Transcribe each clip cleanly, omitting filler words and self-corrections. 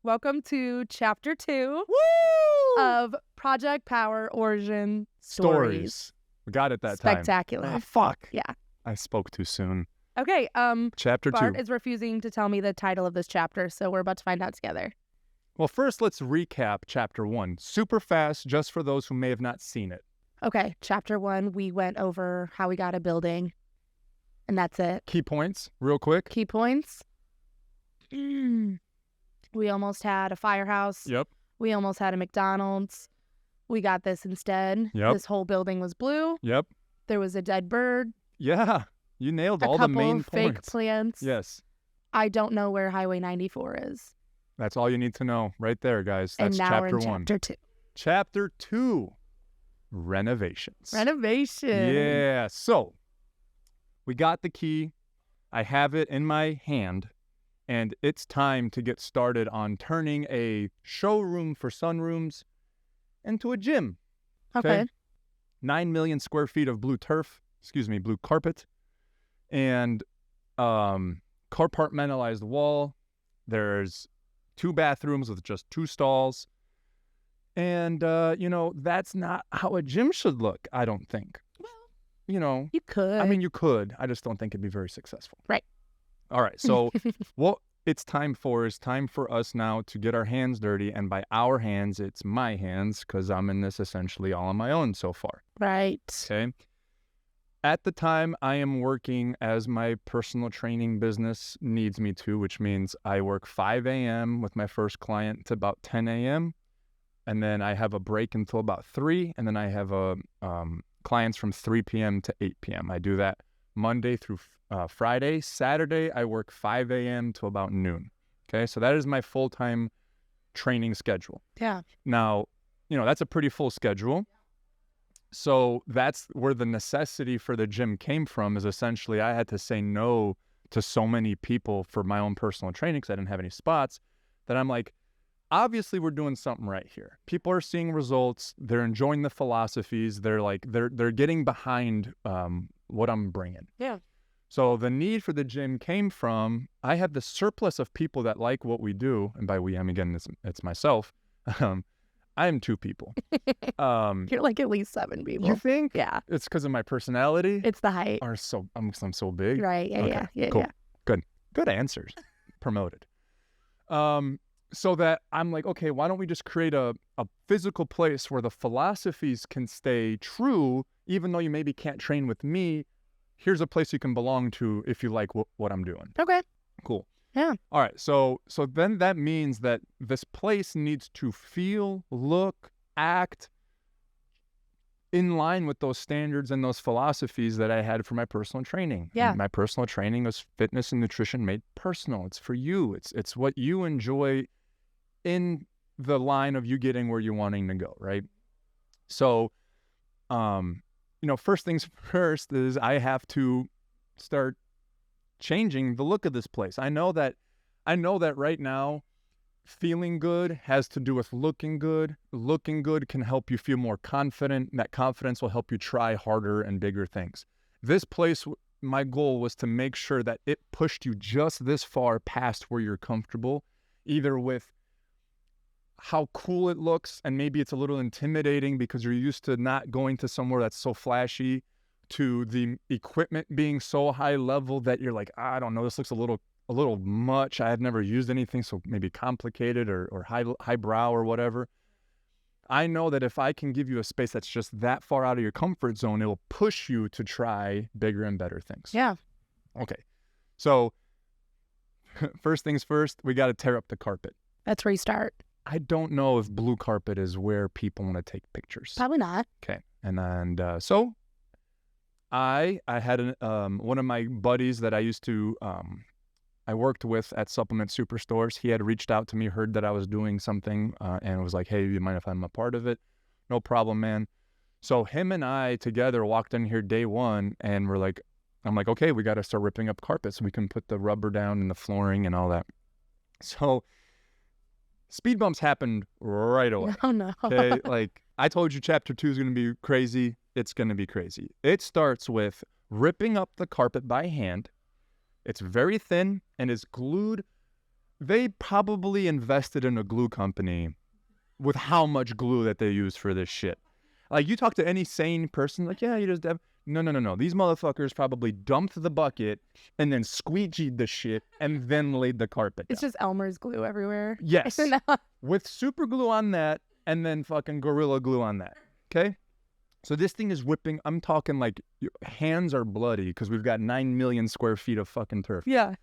Welcome to Chapter 2 Woo! of Project Power Origin Stories. We got it that time. Spectacular. Ah, fuck. Yeah. I spoke too soon. Okay, Chapter Bart 2. is refusing to tell me the title of this chapter, so we're about to find out together. Well, first, let's recap Chapter 1. Super fast, just for those who may have not seen it. Okay, Chapter 1, we went over how we got a building, and that's it. Key points, real quick. Key points. We almost had a firehouse. Yep. We almost had a McDonald's. We got this instead. Yep. This whole building was blue. Yep. There was a dead bird. Yeah. You nailed A all the couple main of fake points. plants. Yes. I don't know where Highway 94 is. That's all you need to know right there, guys. That's And now Chapter we're in 1. Chapter 2. Chapter 2. Renovations. Renovation. Yeah. So, we got the key. I have it in my hand. And it's time to get started on turning a showroom for sunrooms into a gym. Okay. 9 million square feet of blue carpet. And compartmentalized wall. There's 2 bathrooms with just 2 stalls. And, that's not how a gym should look, I don't think. Well, You could. I mean, you could. I just don't think it'd be very successful. Right. All right. So what it's time for is time for us now to get our hands dirty. And by our hands, it's my hands because I'm in this essentially all on my own so far. Right. Okay. At the time, I am working as my personal training business needs me to, which means I work 5 a.m. with my first client to about 10 a.m. And then I have a break until about 3. And then I have clients from 3 p.m. to 8 p.m. I do that Monday through Friday. Saturday, I work 5 a.m. to about noon. Okay, so that is my full-time training schedule. Yeah. Now, that's a pretty full schedule. So that's where the necessity for the gym came from, is essentially I had to say no to so many people for my own personal training because I didn't have any spots, that I'm like, obviously we're doing something right here. People are seeing results. They're enjoying the philosophies. They're getting behind what I'm bringing. Yeah. So the need for the gym came from, I have the surplus of people that like what we do. And by we, I mean, again, it's myself. I am 2 people. You're like at least 7 people. You think? Yeah. It's because of my personality? It's the height. I'm so big? Right. Yeah. Okay, Yeah. cool. Yeah. Good answers. Promoted. So that I'm like, okay, why don't we just create a physical place where the philosophies can stay true, even though you maybe can't train with me. Here's a place you can belong to if you like what I'm doing. Okay. Cool. Yeah. All right. So then that means that this place needs to feel, look, act in line with those standards and those philosophies that I had for my personal training. Yeah. And my personal training was fitness and nutrition made personal. It's for you. It's what you enjoy in the line of you getting where you're wanting to go, right? So, first things first is I have to start changing the look of this place. I know that right now, feeling good has to do with looking good. Looking good can help you feel more confident. That confidence will help you try harder and bigger things. This place, my goal was to make sure that it pushed you just this far past where you're comfortable, either with how cool it looks, and maybe it's a little intimidating because you're used to not going to somewhere that's so flashy, to the equipment being so high level that you're like, I don't know, this looks a little much. I have never used anything so maybe complicated or highbrow or whatever. I know that if I can give you a space that's just that far out of your comfort zone, it will push you to try bigger and better things. Yeah. Okay. So first things first, we got to tear up the carpet. Let's restart. I don't know if blue carpet is where people want to take pictures. Probably not. Okay. And so I had one of my buddies that I used to I worked with at Supplement Superstores. He had reached out to me, heard that I was doing something, and was like, hey, you mind if I'm a part of it? No problem, man. So him and I together walked in here day 1, and I'm like, okay, we got to start ripping up carpet so we can put the rubber down and the flooring and all that. So speed bumps happened right away. Oh, no. Okay, like I told you, chapter 2 is going to be crazy. It's going to be crazy. It starts with ripping up the carpet by hand. It's very thin and is glued they probably invested in a glue company with how much glue that they use for this shit. Like, you talk to any sane person, like, yeah, you just have... No. These motherfuckers probably dumped the bucket and then squeegeed the shit and then laid the carpet down. It's just Elmer's glue everywhere. Yes. With super glue on that and then fucking Gorilla Glue on that. Okay? So this thing is whipping. I'm talking like your hands are bloody because we've got 9 million square feet of fucking turf. Yeah.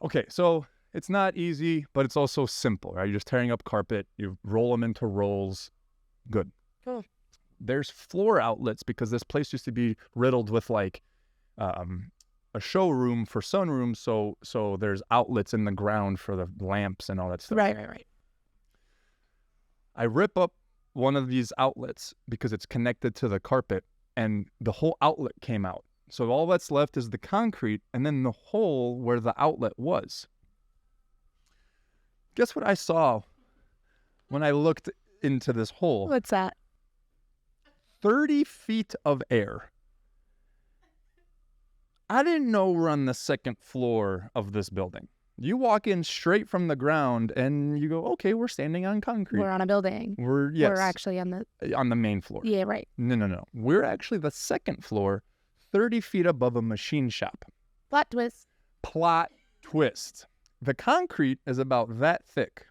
Okay, so it's not easy, but it's also simple, right? You're just tearing up carpet. You roll them into rolls. Good. Cool. There's floor outlets because this place used to be riddled with like a showroom for sunrooms. So there's outlets in the ground for the lamps and all that stuff. Right. I rip up one of these outlets because it's connected to the carpet and the whole outlet came out. So all that's left is the concrete and then the hole where the outlet was. Guess what I saw when I looked into this hole? What's that? 30 feet of air. I didn't know we're on the second floor of this building. You walk in straight from the ground and you go, okay, we're standing on concrete. We're on a building. We're actually on the main floor. Yeah, right. No. We're actually the second floor, 30 feet above a machine shop. Plot twist. Plot twist. The concrete is about that thick.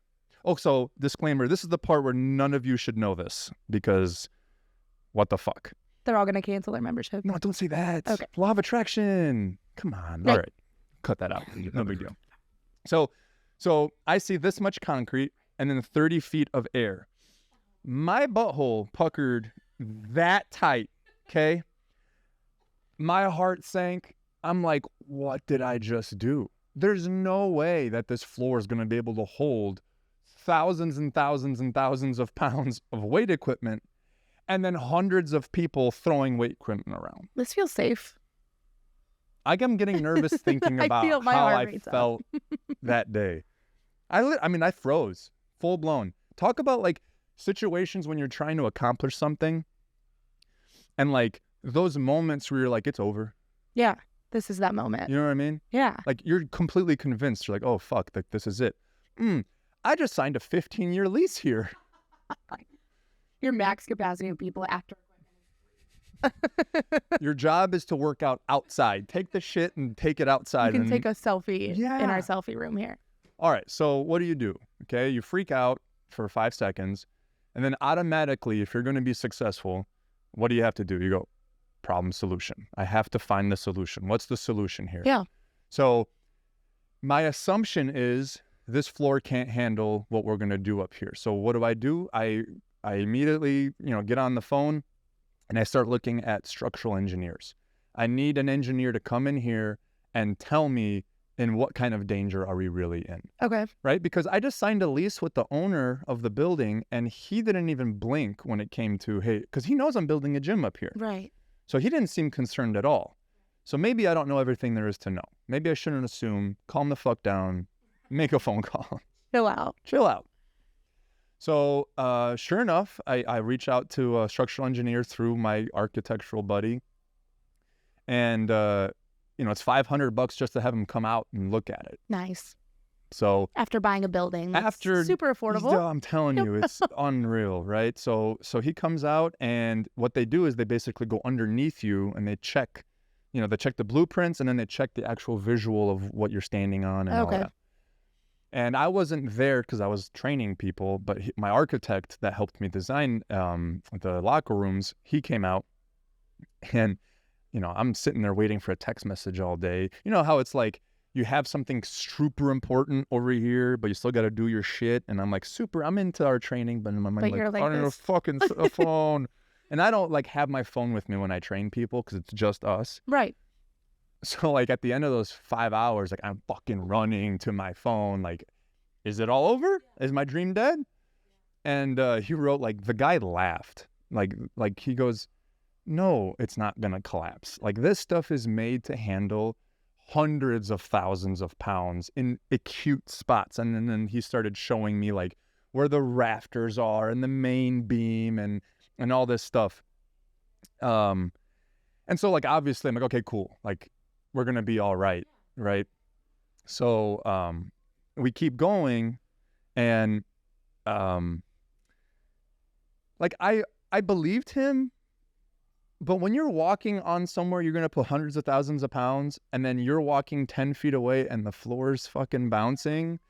Oh, so disclaimer, this is the part where none of you should know this because what the fuck? They're all going to cancel their membership. No, don't say that. Okay. Law of attraction. Come on. All right. Cut that out. No big deal. So I see this much concrete and then 30 feet of air. My butthole puckered that tight, okay? My heart sank. I'm like, what did I just do? There's no way that this floor is going to be able to hold thousands and thousands and thousands of pounds of weight equipment and then hundreds of people throwing weight equipment around. This feels safe. I'm getting nervous thinking about how I felt that day. I froze, full blown. Talk about like situations when you're trying to accomplish something and like those moments where you're like, it's over. Yeah, this is that moment. You know what I mean? Yeah. Like you're completely convinced. You're like, oh, fuck, like, this is it. I just signed a 15-year lease here. Your max capacity of people after. Your job is to work out outside. Take the shit and take it outside. You can take a selfie in our Yeah. selfie room here. All right, so what do? Okay, you freak out for 5 seconds, and then automatically, if you're going to be successful, what do you have to do? You go, problem solution. I have to find the solution. What's the solution here? Yeah. So my assumption is this floor can't handle what we're going to do up here. So what do? I immediately, get on the phone and I start looking at structural engineers. I need an engineer to come in here and tell me in what kind of danger are we really in. Okay. Right? Because I just signed a lease with the owner of the building and he didn't even blink when it came to, hey, because he knows I'm building a gym up here. Right. So he didn't seem concerned at all. So maybe I don't know everything there is to know. Maybe I shouldn't assume. Calm the fuck down. Make a phone call. Chill out. So sure enough, I reach out to a structural engineer through my architectural buddy. And, it's $500 just to have him come out and look at it. Nice. So after buying a building, that's super affordable. I'm telling you, it's unreal, right? So he comes out and what they do is they basically go underneath you and they check, they check the blueprints and then they check the actual visual of what you're standing on and all that. And I wasn't there because I was training people, but my architect that helped me design the locker rooms, he came out and, I'm sitting there waiting for a text message all day. You know how it's like you have something super important over here, but you still got to do your shit. And I'm like, I'm into our training, but in my mind, you're like I don't know, fucking a phone. And I don't like have my phone with me when I train people because it's just us. Right. So like at the end of those 5 hours, like I'm fucking running to my phone. Like, is it all over? Is my dream dead? And he wrote like, the guy laughed. Like he goes, no, it's not going to collapse. Like this stuff is made to handle hundreds of thousands of pounds in acute spots. And then he started showing me like where the rafters are and the main beam and all this stuff. And so like, obviously I'm like, okay, cool. Like we're going to be all right. Right. So, we keep going, and like I believed him, but when you're walking on somewhere you're gonna put hundreds of thousands of pounds, and then you're walking 10 feet away and the floor's fucking bouncing,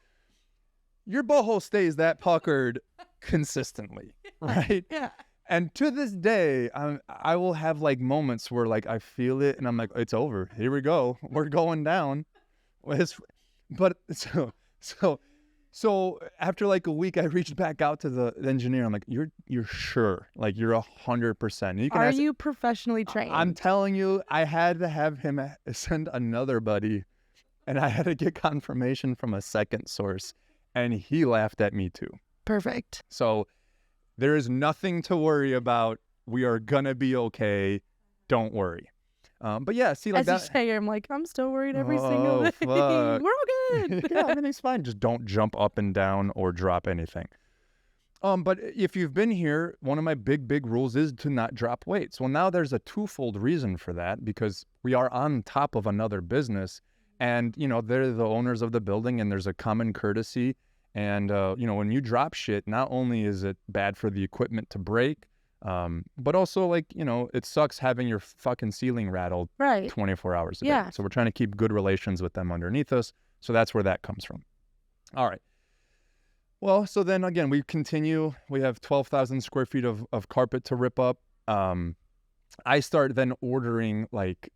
your butthole stays that puckered consistently, right? Yeah. And to this day, I will have like moments where like I feel it and I'm like, it's over. Here we go. We're going down. But so after like a week, I reached back out to the engineer. I'm like, you're sure? Like you're 100%. Are you professionally trained? I'm telling you, I had to have him send another buddy, and I had to get confirmation from a second source, and he laughed at me too. Perfect. So there is nothing to worry about. We are gonna be okay. Don't worry. But yeah, see, like as that. You say, I'm like, I'm still worried every single day. Fuck. We're all good. Yeah, everything's fine. Just don't jump up and down or drop anything. But if you've been here, one of my big rules is to not drop weights. Well, now there's a twofold reason for that, because we are on top of another business, and they're the owners of the building, and there's a common courtesy. And when you drop shit, not only is it bad for the equipment to break, but also like it sucks having your fucking ceiling rattled 24 hours a day. So we're trying to keep good relations with them underneath us. So that's where that comes from. All right. Well, so then again, we continue. We have 12,000 square feet of carpet to rip up. I start then ordering like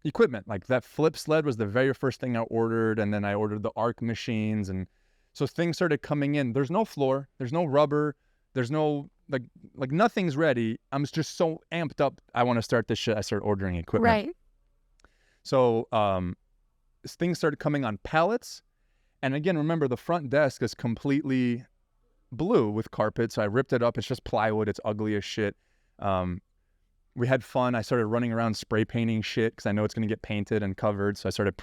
equipment. Like that flip sled was the very first thing I ordered, and then I ordered the arc machines, and so things started coming in. There's no floor, there's no rubber, there's no like nothing's ready. I'm just so amped up. I want to start this shit. I start ordering equipment. Right. So things started coming on pallets, and again, remember the front desk is completely blue with carpet, so I ripped it up. It's just plywood. It's ugly as shit. We had fun. I started running around spray painting shit because I know it's going to get painted and covered. So I started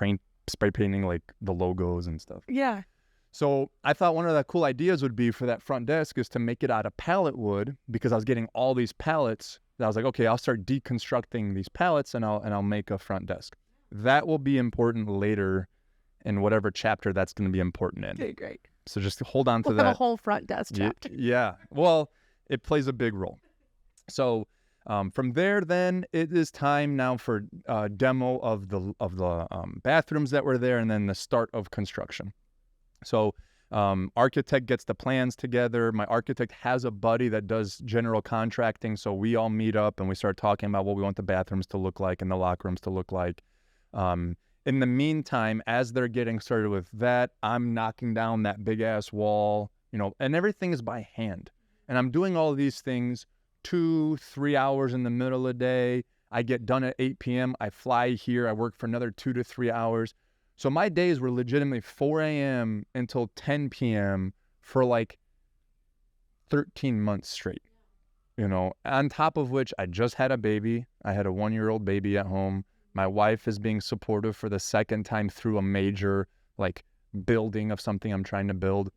spray painting like the logos and stuff. Yeah. So I thought one of the cool ideas would be for that front desk is to make it out of pallet wood, because I was getting all these pallets. I was like, okay, I'll start deconstructing these pallets and I'll make a front desk. That will be important later in whatever chapter that's going to be important in. Okay, great. So just hold on to that. We'll have a whole front desk chapter. Yeah. Well, it plays a big role. So from there, then it is time now for demo of the bathrooms that were there, and then the start of construction. So architect gets the plans together. My architect has a buddy that does general contracting, so we all meet up and we start talking about what we want the bathrooms to look like and the locker rooms to look like. In the meantime, as they're getting started with that, I'm knocking down that big ass wall, and everything is by hand. And I'm doing all of these things 2-3 hours in the middle of the day. I get done at 8 p.m. I fly here. I work for another 2 to 3 hours. So my days were legitimately 4 a.m. until 10 p.m. for like 13 months straight. On top of which I just had a baby. I had a 1-year-old baby at home. My wife is being supportive for the second time through a major like building of something I'm trying to build.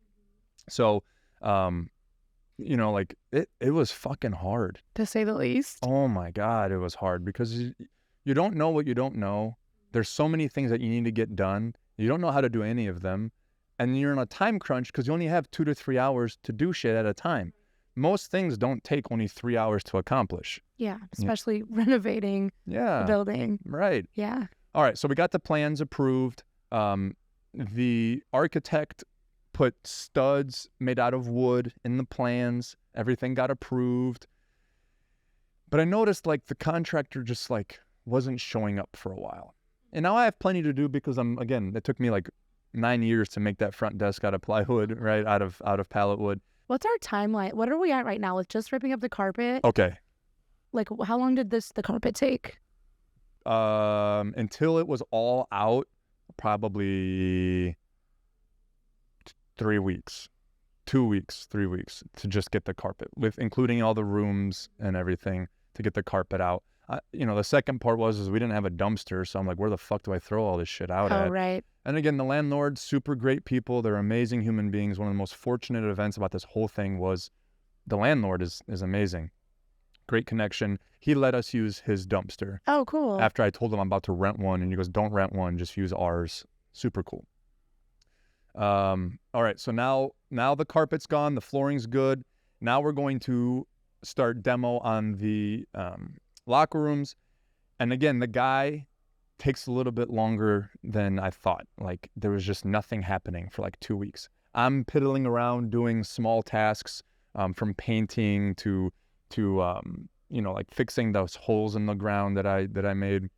So, like it was fucking hard, to say the least. Oh my God, it was hard because you don't know what you don't know. There's so many things that you need to get done. You don't know how to do any of them. And you're in a time crunch because you only have 2 to 3 hours to do shit at a time. Most things don't take only 3 hours to accomplish. Yeah, especially renovating the building. Right. Yeah. All right, so we got the plans approved. The architect put studs made out of wood in the plans. Everything got approved. But I noticed like the contractor just like wasn't showing up for a while. And now I have plenty to do because it took me like 9 years to make that front desk out of plywood, right? Out of pallet wood. What's our timeline? What are we at right now with just ripping up the carpet? Okay. Like how long did the carpet take? Until it was all out, probably 3 weeks, 2 weeks, 3 weeks to just get the carpet, with including all the rooms and everything to get the carpet out. The second part is we didn't have a dumpster, so I'm like, where the fuck do I throw all this shit out at? Oh, right. And again, the landlord, super great people. They're amazing human beings. One of the most fortunate events about this whole thing was the landlord is amazing. Great connection. He let us use his dumpster. Oh, cool. After I told him I'm about to rent one, and he goes, don't rent one, just use ours. Super cool. All right, so now the carpet's gone, the flooring's good. Now we're going to start demo on the locker rooms. And again, the guy takes a little bit longer than I thought. Like, there was just nothing happening for like 2 weeks. I'm piddling around doing small tasks, from painting to like fixing those holes in the ground that I made.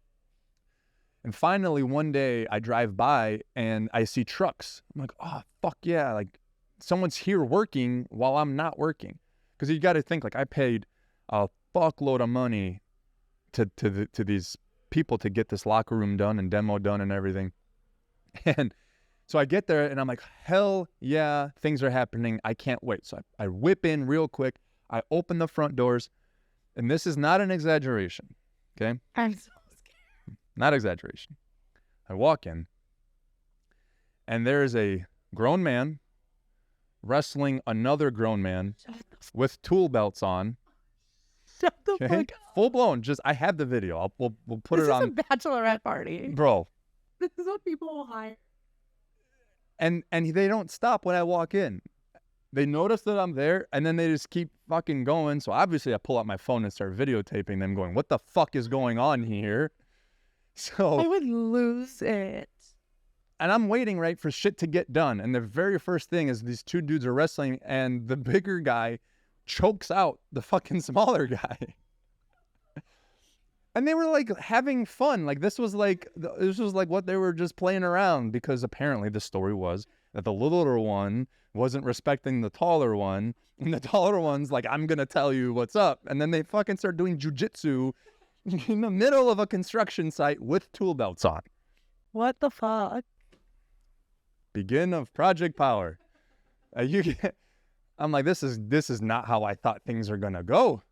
And finally, one day I drive by and I see trucks. I'm like, oh, fuck yeah. Like, someone's here working while I'm not working. Because you got to think, like, I paid a fuckload of money to these people to get this locker room done and demo done and everything. And so I get there and I'm like, hell yeah, things are happening. I can't wait. So I whip in real quick. I open the front doors. And this is not an exaggeration. Okay? I'm so scared. Not exaggeration. I walk in, and there's a grown man wrestling another grown man with tool belts on. Shut the fuck up. Full blown. Just, I have the video. We'll put This it on. is a bachelorette party. Bro. This is what people will hire. And they don't stop when I walk in. They notice that I'm there, and then they just keep fucking going. So obviously I pull out my phone and start videotaping them going, what the fuck is going on here? So I would lose it. And I'm waiting, right, for shit to get done. And the very first thing is these two dudes are wrestling, and the bigger guy chokes out the fucking smaller guy. And they were like having fun. Like, this was like what they were just playing around, because apparently the story was that the littler one wasn't respecting the taller one, and the taller one's like, I'm gonna tell you what's up. And then they fucking start doing jujitsu in the middle of a construction site with tool belts on. What the fuck? Begin of project power. I'm like, this is not how I thought things are gonna go.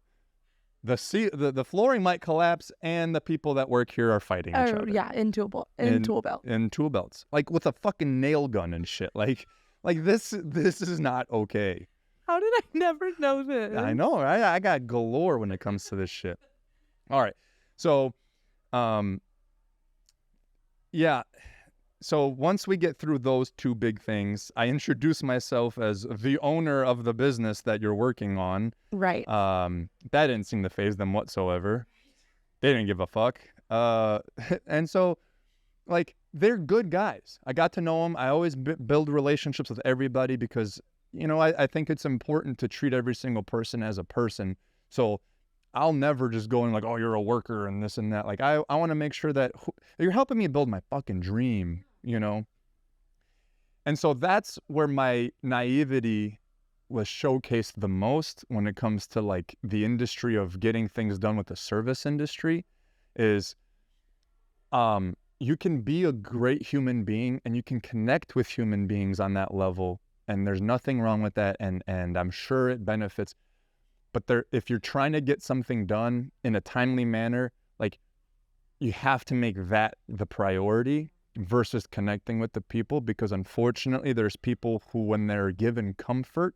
The flooring might collapse, and the people that work here are fighting each other. Yeah, in tool belt. In tool belts, like with a fucking nail gun and shit. Like this is not okay. How did I never know this? I know, right? I got galore when it comes to this shit. All right, so, yeah. So once we get through those two big things, I introduce myself as the owner of the business that you're working on. Right. That didn't seem to faze them whatsoever. They didn't give a fuck. And so, like, they're good guys. I got to know them. I always build relationships with everybody because, I think it's important to treat every single person as a person. So I'll never just go in like, oh, you're a worker and this and that. Like, I want to make sure that you're helping me build my fucking dream, And so that's where my naivety was showcased the most when it comes to like the industry of getting things done with the service industry is, you can be a great human being and you can connect with human beings on that level. And there's nothing wrong with that. And I'm sure it benefits. But if you're trying to get something done in a timely manner, like, you have to make that the priority versus connecting with the people, because unfortunately there's people who, when they're given comfort,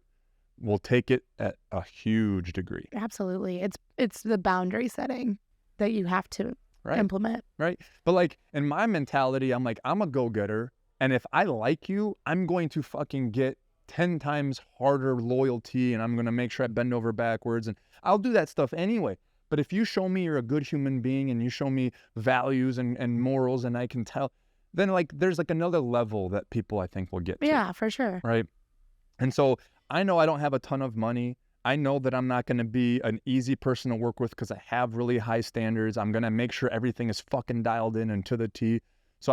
will take it at a huge degree. Absolutely. It's the boundary setting that you have to implement. Right. But like, in my mentality, I'm like, I'm a go-getter. And if I like you, I'm going to fucking get 10 times harder loyalty, and I'm going to make sure I bend over backwards, and I'll do that stuff anyway. But if you show me you're a good human being and you show me values and morals, and I can tell, then like there's like another level that people, I think, will get to. Yeah, for sure. Right. And so I know I don't have a ton of money. I know that I'm not going to be an easy person to work with because I have really high standards. I'm going to make sure everything is fucking dialed in and to the T. So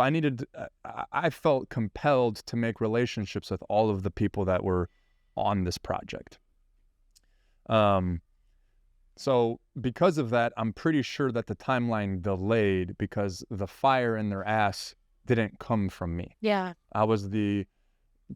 I felt compelled to make relationships with all of the people that were on this project. So because of that, I'm pretty sure that the timeline delayed because the fire in their ass didn't come from me. Yeah. I was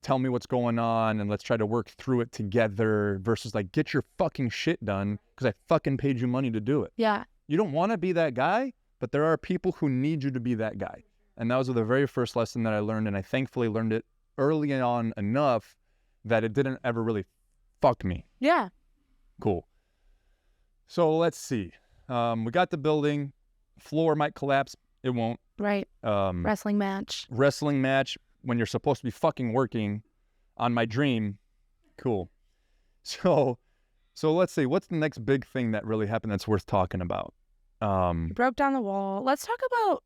tell me what's going on and let's try to work through it together versus like, get your fucking shit done because I fucking paid you money to do it. Yeah. You don't want to be that guy, but there are people who need you to be that guy. And that was the very first lesson that I learned, and I thankfully learned it early on enough that it didn't ever really fuck me. Yeah. Cool. So let's see. We got the building. Floor might collapse. It won't. Right. Wrestling match. when you're supposed to be fucking working on my dream. Cool. So let's see, what's the next big thing that really happened that's worth talking about? You broke down the wall. Let's talk about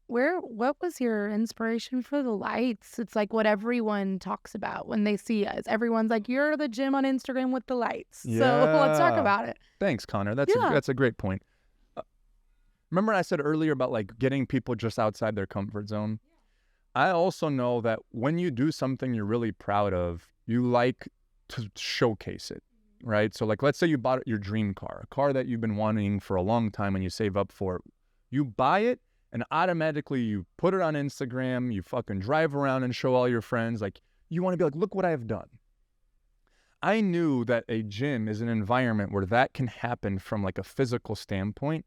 what was your inspiration for the lights? It's like what everyone talks about when they see us. Everyone's like, you're the gym on Instagram with the lights. So let's talk about it. Thanks, Connor. That's a great point. Remember I said earlier about like getting people just outside their comfort zone? I also know that when you do something you're really proud of, you like to showcase it, right? So like, let's say you bought your dream car, a car that you've been wanting for a long time and you save up for it. You buy it and automatically you put it on Instagram, you fucking drive around and show all your friends. Like, you want to be like, look what I've done. I knew that a gym is an environment where that can happen from like a physical standpoint.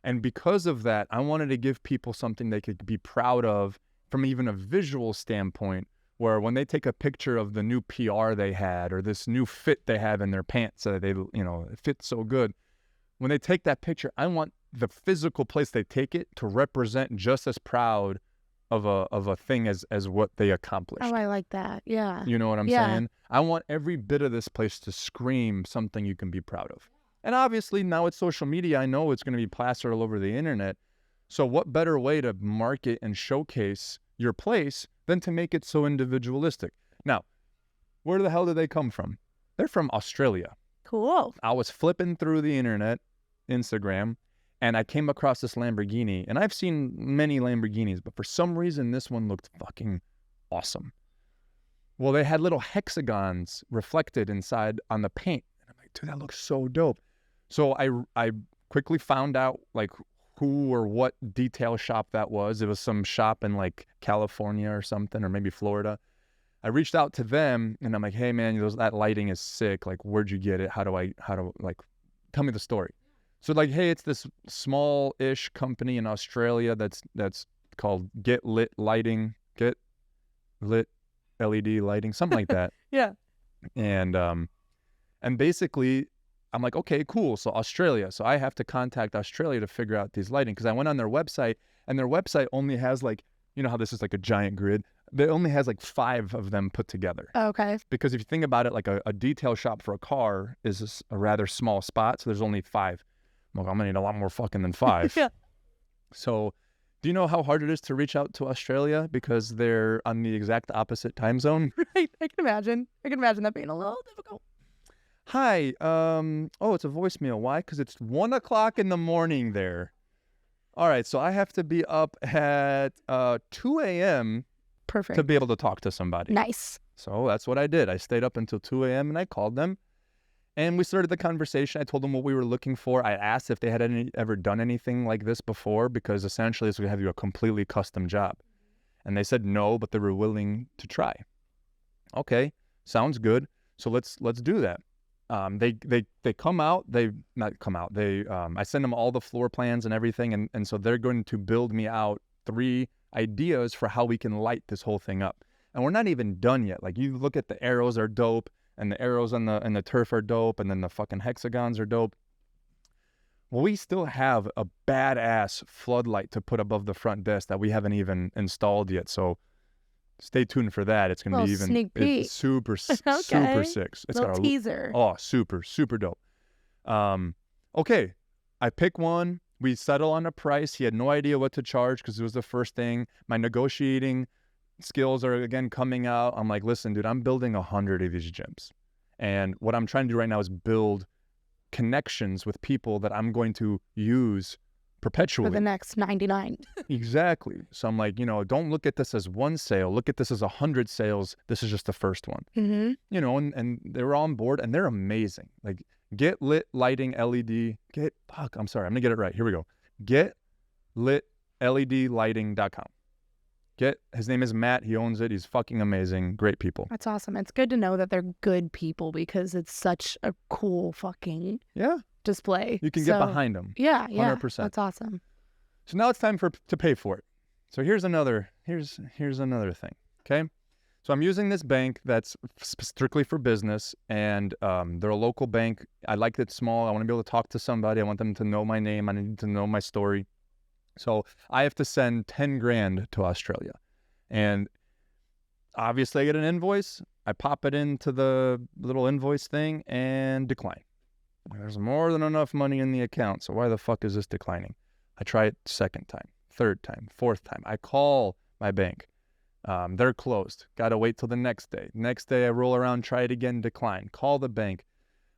And because of that, I wanted to give people something they could be proud of from even a visual standpoint, where when they take a picture of the new PR they had or this new fit they have in their pants, they, it fits so good. When they take that picture, I want the physical place they take it to represent just as proud of a thing as what they accomplished. Oh, I like that. Yeah. You know what I'm saying? I want every bit of this place to scream something you can be proud of. And obviously now with social media, I know it's going to be plastered all over the internet. So what better way to market and showcase your place than to make it so individualistic? Now, where the hell did they come from? They're from Australia. Cool. I was flipping through the internet, Instagram, and I came across this Lamborghini. And I've seen many Lamborghinis, but for some reason, this one looked fucking awesome. Well, they had little hexagons reflected inside on the paint. And I'm like, dude, that looks so dope. So I quickly found out like who or what detail shop that was. It was some shop in like California or something, or maybe Florida. I reached out to them and I'm like, hey man, that lighting is sick. Like, where'd you get it? How do tell me the story. So like, hey, it's this small-ish company in Australia that's called Get Lit Lighting, Get Lit LED Lighting, something like that. Yeah. And basically I'm like, okay, cool. So Australia. So I have to contact Australia to figure out these lighting, because I went on their website and their website only has like, you know how this is like a giant grid? It only has like 5 of them put together. Okay. Because if you think about it, like a detail shop for a car is a rather small spot. So there's only 5. I'm going to need a lot more fucking than 5. Yeah. So do you know how hard it is to reach out to Australia because they're on the exact opposite time zone? Right. I can imagine that being a little difficult. Hi. Oh, it's a voicemail. Why? Because it's 1 o'clock in the morning there. All right. So I have to be up at 2 a.m. Perfect. to be able to talk to somebody. Nice. So that's what I did. I stayed up until 2 a.m. and I called them. And we started the conversation. I told them what we were looking for. I asked if they had ever done anything like this before, because essentially it's going to have you a completely custom job. And they said no, but they were willing to try. Okay, sounds good. So let's do that. They come out. I send them all the floor plans and everything, and so they're going to build me out 3 ideas for how we can light this whole thing up. And we're not even done yet. Like, you look at the arrows are dope. And the arrows on the turf are dope, and then the fucking hexagons are dope. Well, we still have a badass floodlight to put above the front desk that we haven't even installed yet. So stay tuned for that. It's gonna be even sneak peek. It's super Okay. super sick. It's Little got a teaser. Oh, super dope. Okay, I pick one. We settle on a price. He had no idea what to charge because it was the first thing. My negotiating skills are again coming out. I'm like, listen, dude, I'm building 100 of these gyms. And what I'm trying to do right now is build connections with people that I'm going to use perpetually. For the next 99. Exactly. So I'm like, don't look at this as one sale. Look at this as 100 sales. This is just the first one. Mm-hmm. And they were on board and they're amazing. Like, Get Lit Lighting LED. I'm sorry. I'm going to get it right. Here we go. GetLitLEDlighting.com. His name is Matt. He owns it. He's fucking amazing. Great people. That's awesome. It's good to know that they're good people, because it's such a cool fucking display. You can get behind them. Yeah. 100%. That's awesome. So now it's time to pay for it. So here's another thing. Okay. So I'm using this bank that's strictly for business, and they're a local bank. I like it small. I want to be able to talk to somebody. I want them to know my name. I need to know my story. So I have to send 10 grand to Australia. And Obviously, I get an invoice. I pop it into the little invoice thing and decline. There's more than enough money in the account, so why the fuck is this declining? I try it second time, third time, fourth time. I call my bank. They're closed. Got to wait till the next day. Next day, I roll around, try it again, decline. Call the bank.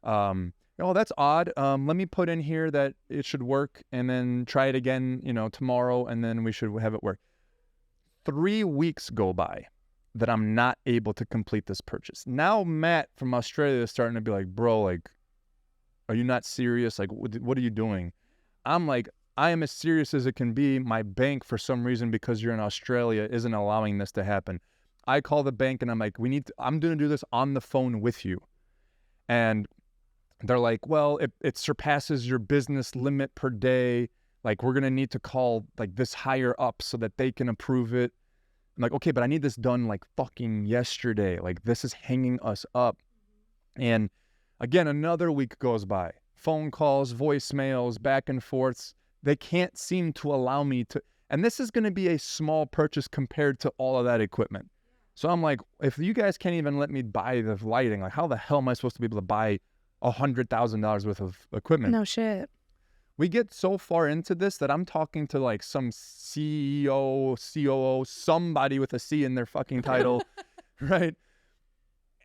Oh, that's odd. Let me put in here that it should work, and then try it again, tomorrow, and then we should have it work. 3 weeks go by that I'm not able to complete this purchase. Now Matt from Australia is starting to be like, bro, like, are you not serious? Like, what are you doing? I'm like, I am as serious as it can be. My bank, for some reason, because you're in Australia, isn't allowing this to happen. I call the bank and I'm like, I'm going to do this on the phone with you. And they're like, well, it surpasses your business limit per day. Like, we're going to need to call like this higher up so that they can approve it. I'm like, okay, but I need this done like fucking yesterday. Like, this is hanging us up. And again, another week goes by. Phone calls, voicemails, back and forths. They can't seem to allow me to. And this is going to be a small purchase compared to all of that equipment. So I'm like, if you guys can't even let me buy the lighting, like, how the hell am I supposed to be able to buy $100,000 worth of equipment? No shit. We get so far into this that I'm talking to like some CEO, COO, somebody with a C in their fucking title, right?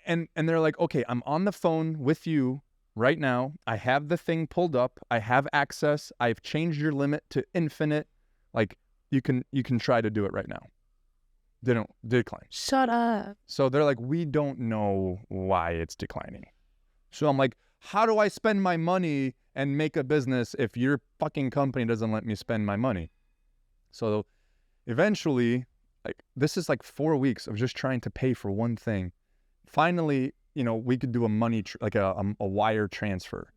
And they're like, okay, I'm on the phone with you right now. I have the thing pulled up. I have access. I've changed your limit to infinite. Like, you can try to do it right now. They don't decline. Shut up. So they're like, we don't know why it's declining. So I'm like, how do I spend my money and make a business if your fucking company doesn't let me spend my money? So eventually, like, this is like 4 weeks of just trying to pay for one thing. Finally, we could do a money, like a wire transfer.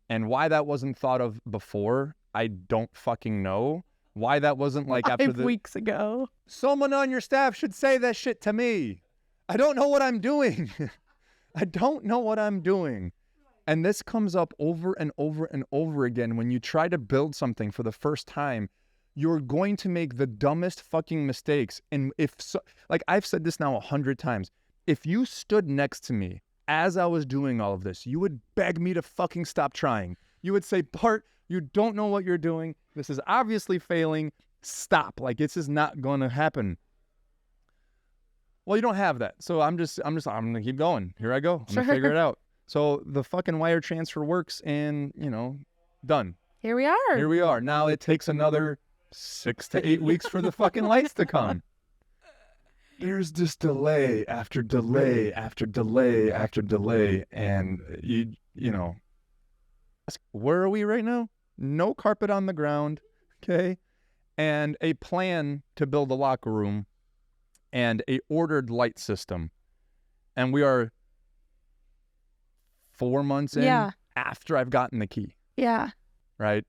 And why that wasn't thought of before, I don't fucking know. Why that wasn't like after 5 weeks ago. Someone on your staff should say that shit to me. I don't know what I'm doing. I don't know what I'm doing. And this comes up over and over and over again. When you try to build something for the first time, you're going to make the dumbest fucking mistakes. And like I've said this now 100 times, if you stood next to me as I was doing all of this, you would beg me to fucking stop trying. You would say, Bart, you don't know what you're doing. This is obviously failing. Stop. Like, this is not going to happen. Well, you don't have that. So I'm going to keep going. Here I go. I'm going to figure it out. So the fucking wire transfer works and, done. Here we are. Here we are. Now it takes another 6 to 8 weeks for the fucking lights to come. There's this delay after delay after delay after delay. And where are we right now? No carpet on the ground. Okay. And a plan to build a locker room and a ordered light system. And we are 4 months in after I've gotten the key. Yeah. Right?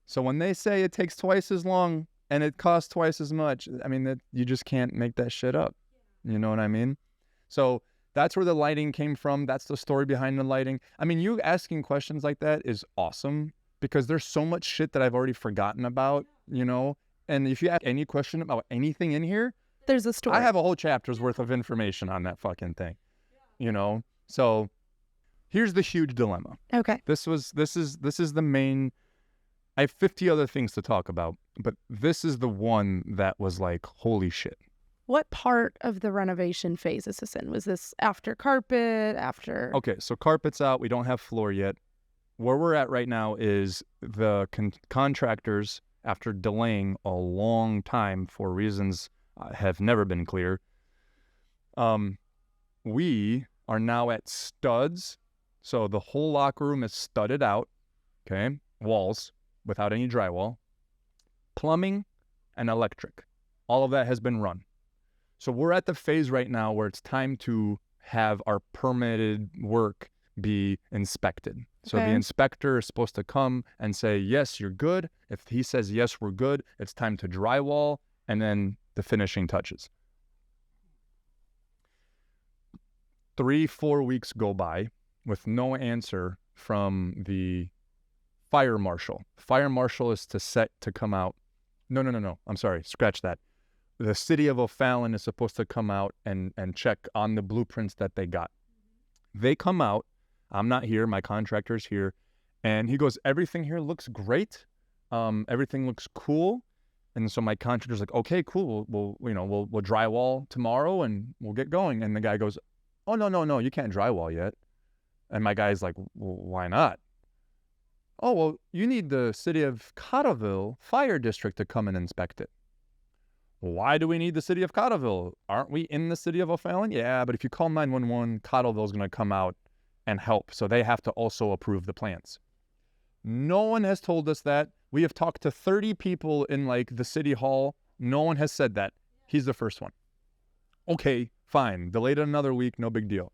So when they say it takes twice as long and it costs twice as much, I mean, that you just can't make that shit up. You know what I mean? So that's where the lighting came from. That's the story behind the lighting. I mean, you asking questions like that is awesome because there's so much shit that I've already forgotten about, And if you ask any question about anything in here, there's a story. I have a whole chapter's worth of information on that fucking thing, So here's the huge dilemma. Okay. This is the main. I have 50 other things to talk about, but this is the one that was like, holy shit. What part of the renovation phase is this in? Was this after carpet, after? Okay, so carpet's out. We don't have floor yet. Where we're at right now is the contractors, after delaying a long time for reasons have never been clear, we are now at studs. So the whole locker room is studded out, okay? Walls without any drywall. Plumbing and electric. All of that has been run. So we're at the phase right now where it's time to have our permitted work be inspected. So the inspector is supposed to come and say, yes, you're good. If he says, yes, we're good, it's time to drywall and then the finishing touches. 3-4 weeks go by with no answer from the fire marshal. Fire marshal is set to come out. No. I'm sorry. Scratch that. the city of O'Fallon is supposed to come out and check on the blueprints that they got. They come out. I'm not here. My contractor's here. And he goes, everything here looks great. Everything looks cool. And so my contractor's like, okay, cool. We'll drywall tomorrow and we'll get going. And the guy goes, oh, no, you can't drywall yet. And my guy's like, well, why not? Oh, well, you need the city of Cotterville Fire District to come and inspect it. Why do we need the city of Cotterville? Aren't we in the city of O'Fallon? Yeah, but if you call 911, Cotterville's going to come out and help. So they have to also approve the plans. No one has told us that. We have talked to 30 people in like the city hall. No one has said that. He's the first one. Okay, fine. Delayed it another week. No big deal.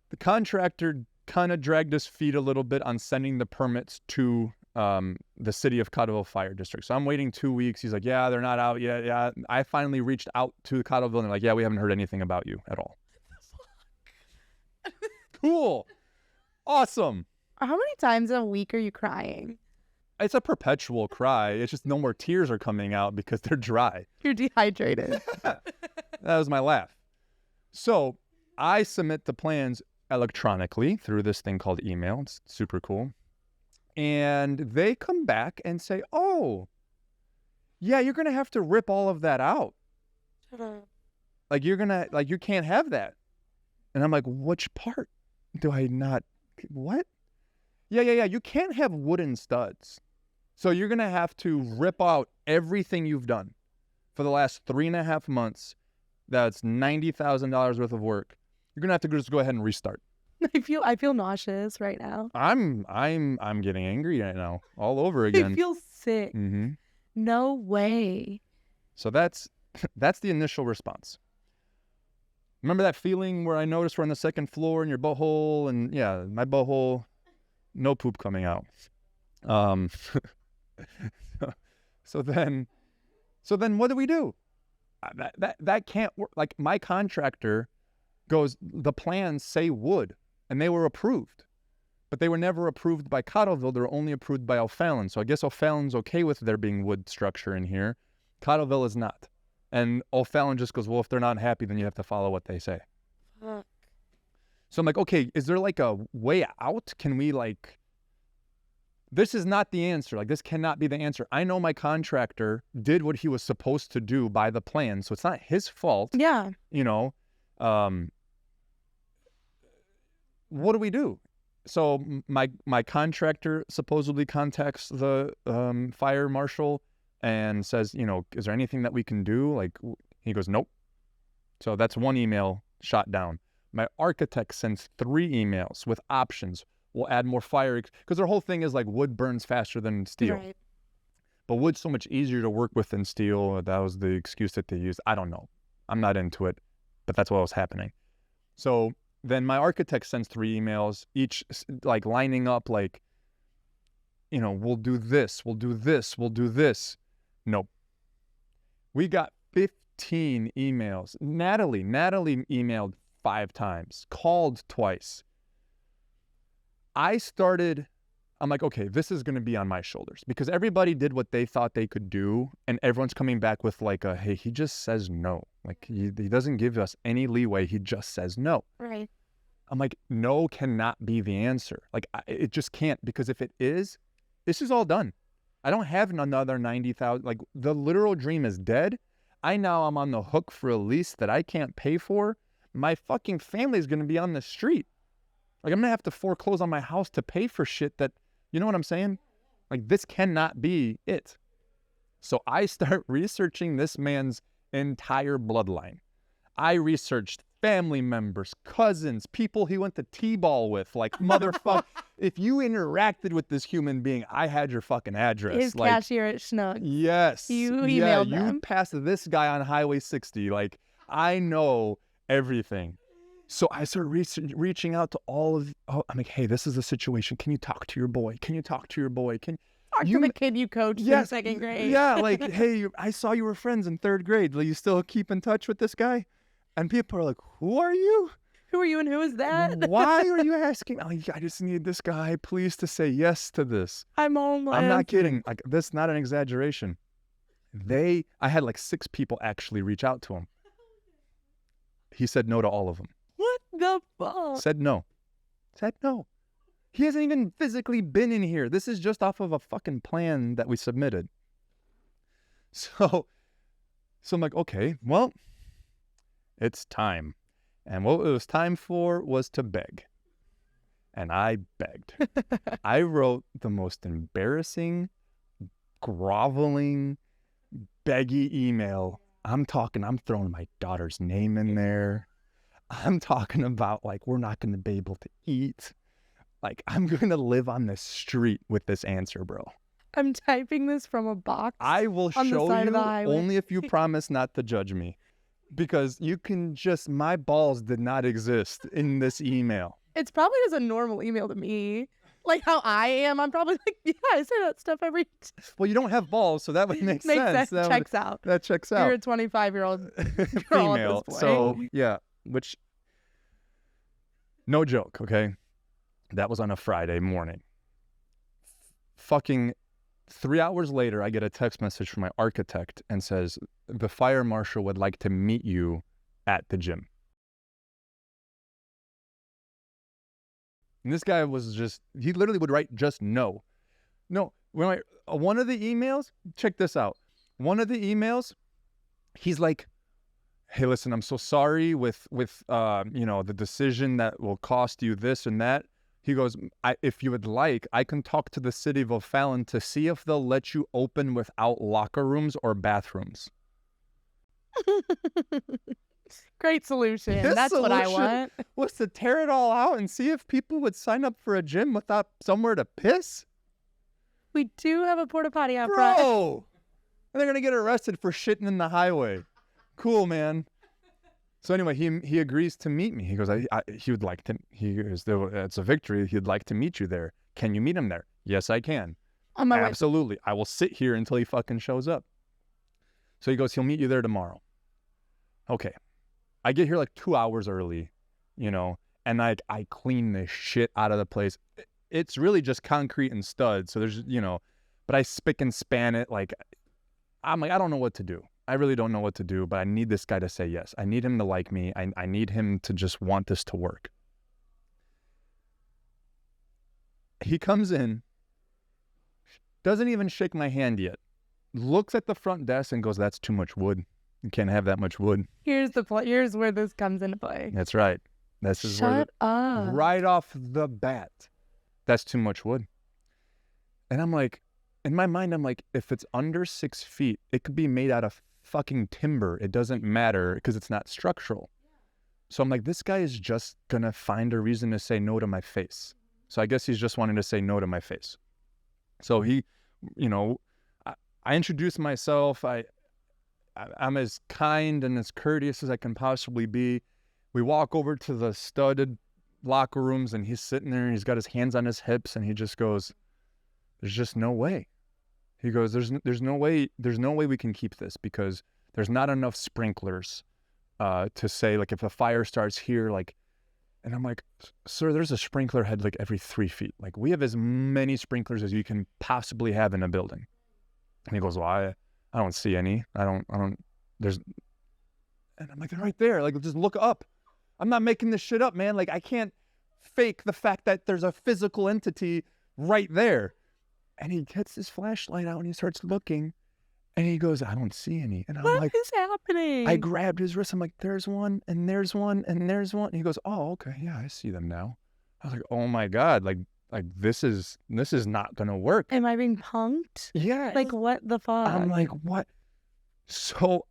The contractor kind of dragged his feet a little bit on sending the permits to the city of Cotterville Fire District. So I'm waiting 2 weeks. He's like, yeah, they're not out yet. Yeah. I finally reached out to Cotterville and they're like, yeah, we haven't heard anything about you at all. Cool. Awesome. How many times a week are you crying? It's a perpetual cry. It's just no more tears are coming out because they're dry. You're dehydrated. That was my laugh. So I submit the plans electronically through this thing called email. It's super cool. And they come back and say, oh, yeah, you're going to have to rip all of that out. Like, you can't have that. And I'm like, which part do I not, what? Yeah. You can't have wooden studs. So you're going to have to rip out everything you've done for the last 3.5 months. That's $90,000 worth of work. You're going to have to just go ahead and restart. I feel nauseous right now. I'm getting angry right now, all over again. I feel sick. Mm-hmm. No way. So that's the initial response. Remember that feeling where I noticed we're on the second floor in your butthole, and yeah, my butthole, no poop coming out. So then what do we do? That can't work. Like, my contractor goes, the plans say wood. And they were approved, but they were never approved by Cotterville. They were only approved by O'Fallon. So I guess O'Fallon's okay with there being wood structure in here. Cotterville is not. And O'Fallon just goes, well, if they're not happy, then you have to follow what they say. Fuck. So I'm like, okay, is there like a way out? Can we this is not the answer. Like, this cannot be the answer. I know my contractor did what he was supposed to do by the plan. So it's not his fault. Yeah. What do we do? So my contractor supposedly contacts the fire marshal and says, is there anything that we can do? Like, he goes, nope. So that's one email shot down. My architect sends 3 emails with options. We'll add more fire, because their whole thing is like wood burns faster than steel. Right. But wood's so much easier to work with than steel. That was the excuse that they used. I don't know. I'm not into it, but that's what was happening. So then my architect sends 3 emails, each like lining up like, we'll do this, we'll do this, we'll do this. Nope. We got 15 emails. Natalie emailed 5 times, called twice. I'm like, okay, this is going to be on my shoulders, because everybody did what they thought they could do. And everyone's coming back with like hey, he just says no. Like, he doesn't give us any leeway. He just says no. Right. I'm like, no cannot be the answer. Like, it just can't, because if it is, this is all done. I don't have another 90,000. Like, the literal dream is dead. I'm on the hook for a lease that I can't pay for. My fucking family is going to be on the street. Like, I'm going to have to foreclose on my house to pay for shit that, you know what I'm saying? Like, this cannot be it. So I start researching this man's entire bloodline. I researched family members, cousins, people he went to T-ball with. Like, motherfucker, if you interacted with this human being, I had your fucking address. His cashier at Schnucks. Yes. You emailed them. You passed this guy on Highway 60. Like, I know everything. So I started reaching out to all of, I'm like, hey, this is the situation. Can you talk to your boy? Can you talk to your boy? Talk to the kid you coached in 2nd grade. Yeah, like, hey, I saw you were friends in 3rd grade. Will you still keep in touch with this guy? And people are like, who are you? Who are you and who is that? Why are you asking? I'm like, I just need this guy, please, to say yes to this. I'm homeless. I'm not kidding. Like, that's not an exaggeration. I had like 6 people actually reach out to him. He said no to all of them. What the fuck? Said no. He hasn't even physically been in here. This is just off of a fucking plan that we submitted. So I'm like, okay, well, it's time. And what it was time for was to beg. And I begged. I wrote the most embarrassing, groveling, beggy email. I'm throwing my daughter's name in there. I'm talking about like, we're not going to be able to eat. Like, I'm going to live on the street with this answer, bro. I'm typing this from a box. I will on the show side you of the highway. only if you promise not to judge me. Because you can just, my balls did not exist in this email. It's probably just a normal email to me. Like how I am. I'm probably like, yeah, I say that stuff every Well, you don't have balls, so that would make sense. That checks out. That checks out. You're a 25-year-old girl female. at this point. So, yeah, which, no joke, okay? That was on a Friday morning. Fucking 3 hours later, I get a text message from my architect and says, the fire marshal would like to meet you at the gym. And this guy was just, he literally would write just no. No, one of the emails, check this out. One of the emails, he's like, hey, listen, I'm so sorry with the decision that will cost you this and that. He goes, if you would like, I can talk to the city of O'Fallon to see if they'll let you open without locker rooms or bathrooms. Great solution. That's what I want. Was to tear it all out and see if people would sign up for a gym without somewhere to piss. We do have a porta potty out front. Bro! And they're going to get arrested for shitting in the highway. Cool, man. So anyway, he agrees to meet me. He goes, he would like to, it's a victory. He'd like to meet you there. Can you meet him there? Yes, I can. On my way. Absolutely. I will sit here until he fucking shows up. So he goes, he'll meet you there tomorrow. Okay. I get here like 2 hours early, and I clean the shit out of the place. It's really just concrete and studs. So there's, but I spick and span it. Like, I'm like, I don't know what to do. I really don't know what to do, but I need this guy to say yes. I need him to like me. I need him to just want this to work. He comes in, doesn't even shake my hand yet, looks at the front desk and goes, that's too much wood. You can't have that much wood. Here's where this comes into play. That's right. Shut up. Right off the bat, that's too much wood. And I'm like, in my mind, I'm like, if it's under 6 feet, it could be made out of fucking timber. It doesn't matter because it's not structural. So I'm like, this guy is just going to find a reason to say no to my face. So I guess he's just wanting to say no to my face. So he, I introduce myself. I'm as kind and as courteous as I can possibly be. We walk over to the studded locker rooms and he's sitting there and he's got his hands on his hips and he just goes, there's just no way. He goes, there's no way we can keep this because there's not enough sprinklers to say, like, if a fire starts here, like, and I'm like, sir, there's a sprinkler head like every 3 feet. Like, we have as many sprinklers as you can possibly have in a building. And he goes, well, I don't see any. There's, and I'm like, they're right there. Like, just look up. I'm not making this shit up, man. Like, I can't fake the fact that there's a physical entity right there. And he gets his flashlight out and he starts looking and he goes, I don't see any. And I'm like, what is happening? I grabbed his wrist. I'm like, there's one and there's one and there's one. And he goes, oh, okay. Yeah, I see them now. I was like, oh my God. Like this is not going to work. Am I being punked? Yeah. Like, what the fuck? I'm like, what? So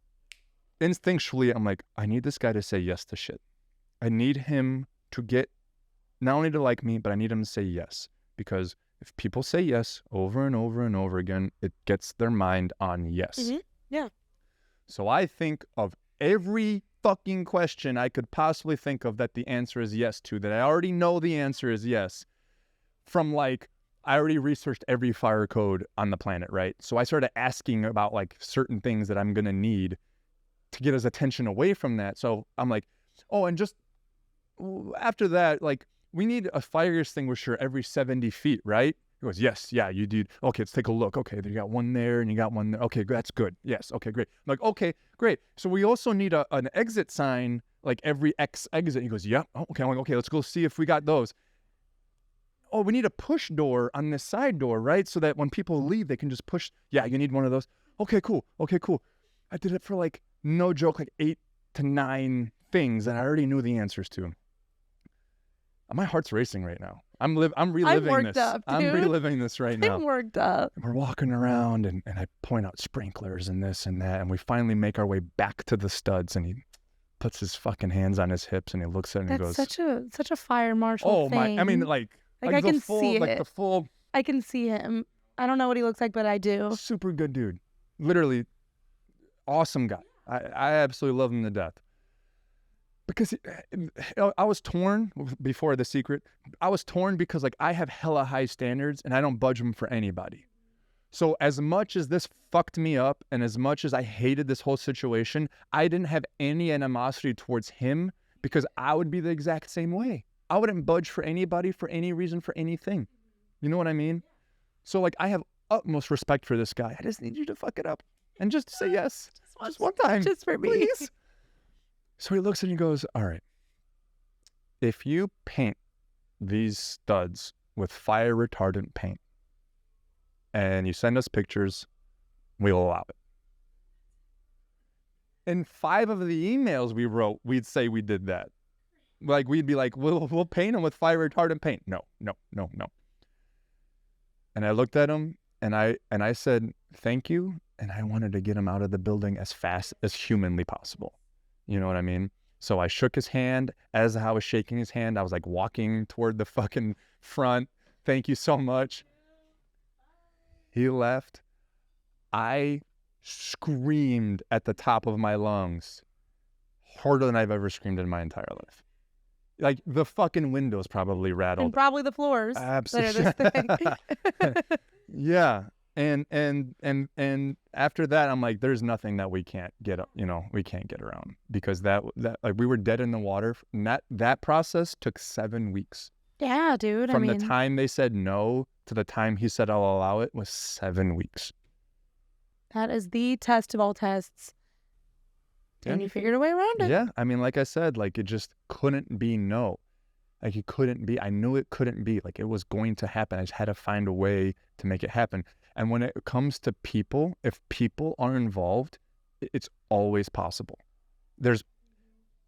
instinctually, I'm like, I need this guy to say yes to shit. I need him to get, not only to like me, but I need him to say yes. Because if people say yes over and over and over again, it gets their mind on yes. Mm-hmm. Yeah. So I think of every fucking question I could possibly think of that the answer is yes to, that I already know the answer is yes. From like, I already researched every fire code on the planet, right? So I started asking about like certain things that I'm going to need to get his attention away from that. So I'm like, oh, and just after that, like, we need a fire extinguisher every 70 feet, right? He goes, yes, yeah, you did. Okay, let's take a look. Okay, you got one there and you got one there. Okay, that's good. Yes, okay, great. I'm like, okay, great. So we also need an exit sign, like every X exit. He goes, yep. Oh, okay, I'm like, okay, let's go see if we got those. Oh, we need a push door on this side door, right? So that when people leave, they can just push. Yeah, you need one of those. Okay, cool. Okay, cool. I did it for like, no joke, like 8 to 9 things that I already knew the answers to. My heart's racing right now. I'm reliving this. Up, I'm reliving this right now. I'm worked up. And we're walking around and I point out sprinklers and this and that. And we finally make our way back to the studs and he puts his fucking hands on his hips and he looks at it and he goes, such a fire marshal thing. My, I mean, like I can full, see like it. the full. I can see him. I don't know what he looks like, but I do. Super good dude. Literally awesome guy. I absolutely love him to death. Because I was torn before The Secret. I was torn because like I have hella high standards and I don't budge them for anybody. So as much as this fucked me up and as much as I hated this whole situation, I didn't have any animosity towards him because I would be the exact same way. I wouldn't budge for anybody for any reason, for anything. You know what I mean? So like I have utmost respect for this guy. I just need you to fuck it up and just say yes. Just one time. Just for me. Please. So he looks and he goes, all right, if you paint these studs with fire retardant paint and you send us pictures, we'll allow it. In 5 of the emails we wrote, we'd say we did that. Like we'd be like, we'll paint them with fire retardant paint. No. And I looked at him and I said, thank you. And I wanted to get him out of the building as fast as humanly possible. You know what I mean? So I shook his hand. As I was shaking his hand, I was like walking toward the fucking front. Thank you so much. He left. I screamed at the top of my lungs harder than I've ever screamed in my entire life. Like the fucking windows probably rattled. And probably the floors. Absolutely. Yeah. And after that, I'm like, there's nothing that we can't get up, we can't get around because that like we were dead in the water. And that process took 7 weeks. Yeah, dude. From the time they said no to the time he said, I'll allow it was 7 weeks. That is the test of all tests. And you figured a way around it. Yeah. I mean, like I said, like it just couldn't be no. Like it couldn't be. I knew it couldn't be. Like it was going to happen. I just had to find a way to make it happen. And when it comes to people, if people are involved, it's always possible. There's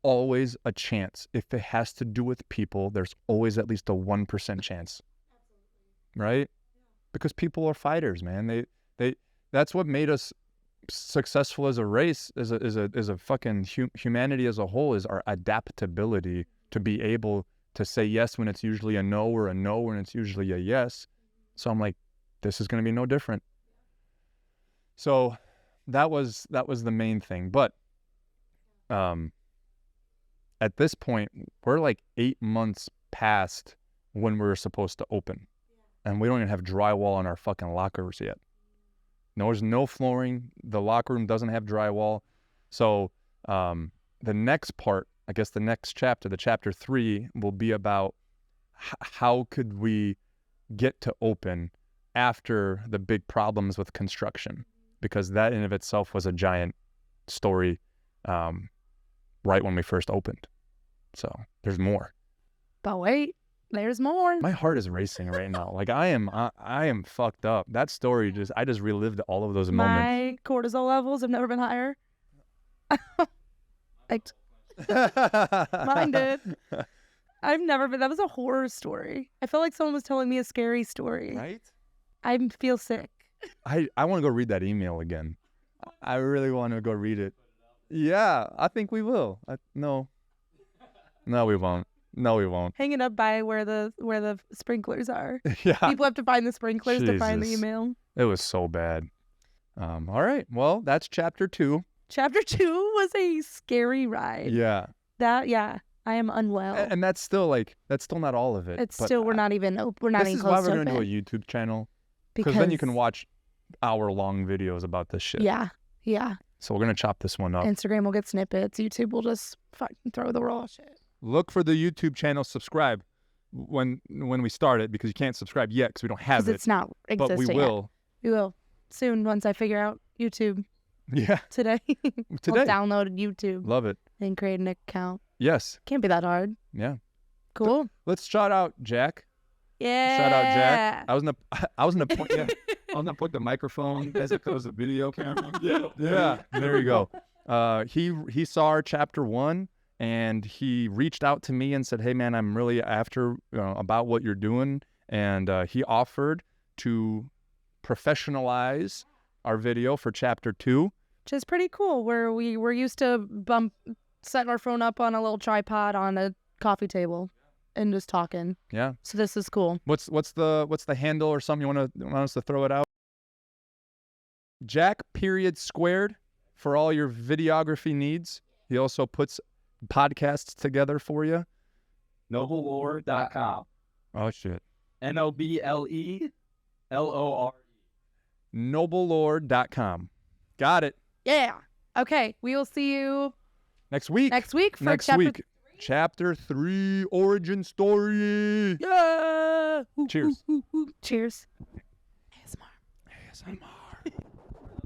always a chance. If it has to do with people, there's always at least a 1% chance. Right? Because people are fighters, man. That's what made us successful as a race, as a fucking humanity as a whole, is our adaptability to be able to say yes when it's usually a no, or a no when it's usually a yes. So I'm like, this is going to be no different. So that was the main thing. But at this point, we're like 8 months past when we were supposed to open. And we don't even have drywall on our fucking lockers yet. There's no flooring. The locker room doesn't have drywall. So the next part, I guess the next chapter, the chapter 3, will be about how could we get to open after the big problems with construction, because that in of itself was a giant story right when we first opened. So there's more. But wait, there's more. My heart is racing right now. Like I am fucked up. That story I just relived all of those moments. My cortisol levels have never been higher. Mine did. I've never been. That was a horror story. I felt like someone was telling me a scary story. Right? I feel sick. I want to go read that email again. I really want to go read it. Yeah, I think we will. No, we won't. No, we won't. Hang it up by where the sprinklers are. Yeah. People have to find the sprinklers to find the Jesus. email. It was so bad. All right. Well, that's chapter 2. Chapter 2 was a scary ride. Yeah. I am unwell. And that's still not all of it. It's still, we're not even close to This is why we're open. going to do a YouTube channel. Because then you can watch hour-long videos about this shit. Yeah. So we're going to chop this one up. Instagram will get snippets. YouTube will just fucking throw the raw shit. Look for the YouTube channel, subscribe. when we start it, because you can't subscribe yet because we don't have Because it. it's not But existing we yet. will. We will soon once I figure out YouTube. Yeah. Today. Today. I'll download YouTube Love it. and create an account. Yes. Can't be that hard. Yeah. Cool. Let's shout out Jack. Yeah. Shout out Jack. I was gonna point. Yeah. I'm gonna put the microphone as it goes to video camera. Yeah. There you go. He saw our chapter 1 and he reached out to me and said, "Hey man, I'm really after about what you're doing," and he offered to professionalize our video for chapter 2. Which is pretty cool. Where we're used to setting our phone up on a little tripod on a coffee table and just talking. Yeah. So this is cool. What's the handle or something you want us to throw it out? Jack squared for all your videography needs. He also puts podcasts together for you. Noblelore.com. Oh shit. NOBLELOR. Noblelore.com. Got it. Yeah. Okay. We will see you Next week. for Chapter 3 origin story. Yeah. Cheers. Cheers. ASMR.